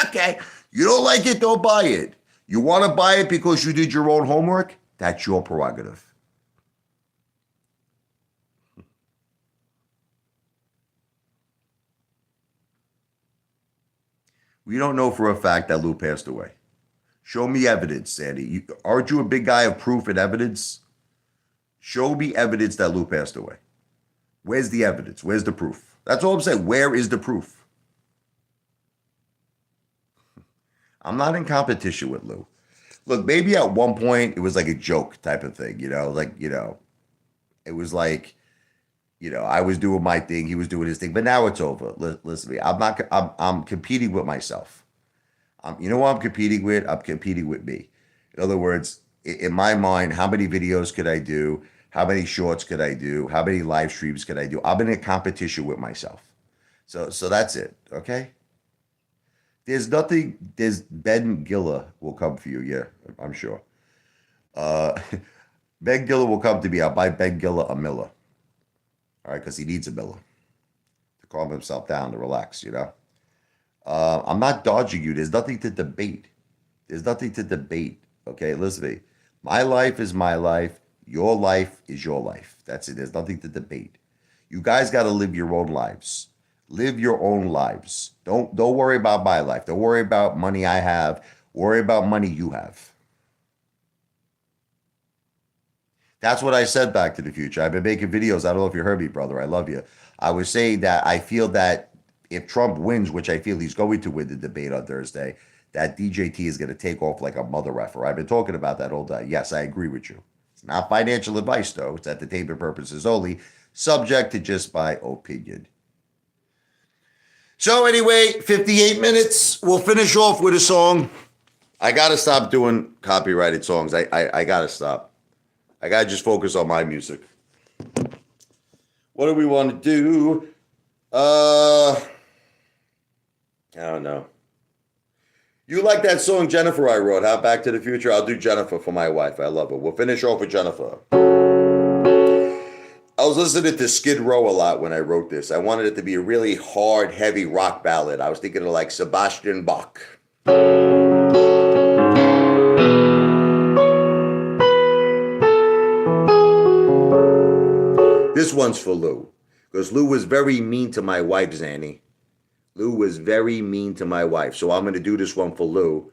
Okay? You don't like it? Don't buy it. You want to buy it because you did your own homework? That's your prerogative. We don't know for a fact that Lou passed away. Show me evidence, Sandy. Aren't you a big guy of proof and evidence? Show me evidence that Lou passed away. Where's the evidence? Where's the proof? That's all I'm saying. Where is the proof? I'm not in competition with Lou. Look, maybe at one point it was like a joke type of thing, it was like, I was doing my thing, he was doing his thing, but now it's over. Listen to me. I'm competing with myself. You know what I'm competing with? I'm competing with me. In other words, in my mind, how many videos could I do? How many shorts could I do? How many live streams could I do? I'm in a competition with myself. So that's it. Okay. There's nothing. There's Ben Gilla will come for you. Yeah, I'm sure. Uh, Ben Gilla will come to me. I'll buy Ben Gilla a Miller. All right, because he needs a Miller to calm himself down, to relax. I'm not dodging you. There's nothing to debate. There's nothing to debate. Okay, listen to me. My life is my life. Your life is your life. That's it. There's nothing to debate. You guys got to live your own lives. Live your own lives. Don't worry about my life. Don't worry about money I have. Worry about money you have. That's what I said Back to the Future. I've been making videos. I don't know if you heard me, brother. I love you. I was saying that I feel that if Trump wins, which I feel he's going to win the debate on Thursday, that DJT is going to take off like a mother effer. I've been talking about that all day. Yes, I agree with you. It's not financial advice, though. It's entertainment purposes only, subject to just my opinion. So anyway, 58 minutes. We'll finish off with a song. I got to stop doing copyrighted songs. I got to stop. I got to just focus on my music. What do we want to do? I don't know. You like that song Jennifer I wrote, huh? Back to the Future? I'll do Jennifer for my wife. I love her. We'll finish off with Jennifer. I was listening to Skid Row a lot when I wrote this. I wanted it to be a really hard, heavy rock ballad. I was thinking of like Sebastian Bach. This one's for Lou, because Lou was very mean to my wife, Zanny. Lou was very mean to my wife. So I'm going to do this one for Lou,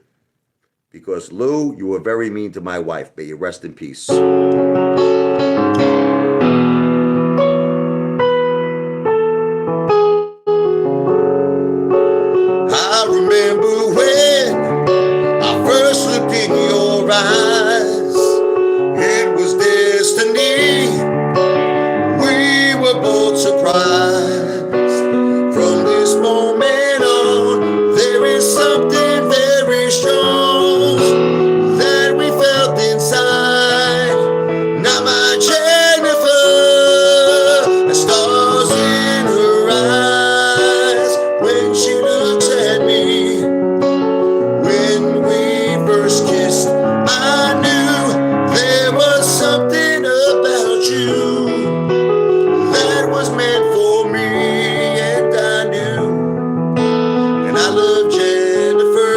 because Lou, you were very mean to my wife. May you rest in peace. I remember when I first looked in your eyes. It was destiny. Both surprised. From this moment on, there is something very strong that we felt inside. Now my Jennifer, the stars in her eyes when she looks at me. When we first kissed, I knew there was something about you was meant for me, and I knew, and I love Jennifer.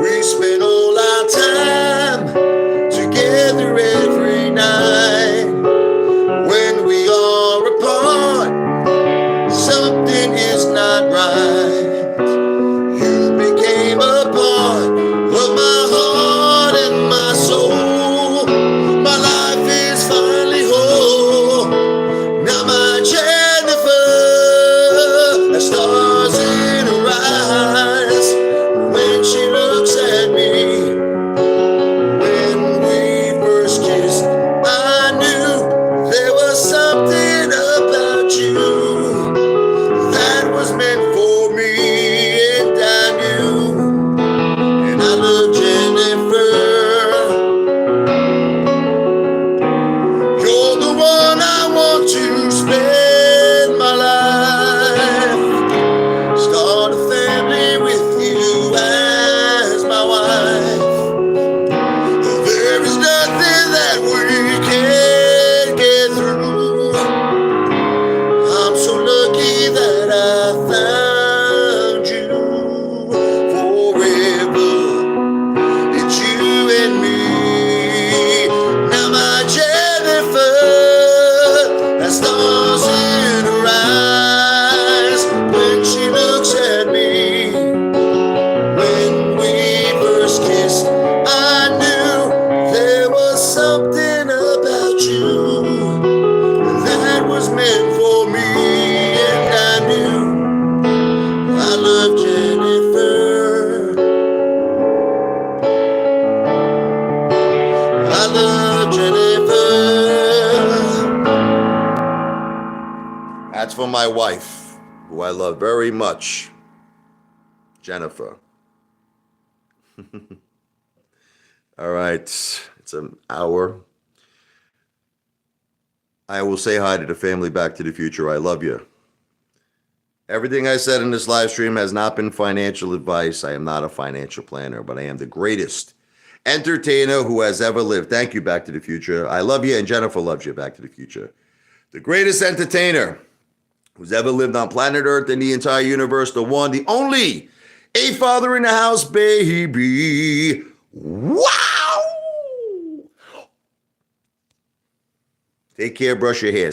We spent all our time together every night. When we are apart, something is not right. You became a part of my heart and my soul. My life is finally whole. Now my Jennifer, the stars in her eyes when she looks at me. When we first kissed, I knew there was something about you that was meant for me, and I knew. I love Jennifer. You're the one I want to spend my life. Start a family with you as my wife. There is nothing that we can't get through. I'm so lucky that I found you forever. You and me. Now my Jennifer has stars in her eyes when she looks at me. When we first kissed, I knew there was something about you that was meant for me, and I knew. I love Jennifer. I love Jennifer. That's for my wife, who I love very much, Jennifer. All right, it's an hour. I will say hi to the family Back to the Future. I love you. Everything I said in this live stream has not been financial advice. I am not a financial planner, but I am the greatest entertainer who has ever lived. Thank you, Back to the Future. I love you, and Jennifer loves you, Back to the Future. The greatest entertainer who's ever lived on planet Earth in the entire universe, the one, the only, Apefather in the house, baby. Wow! Take care, brush your hair.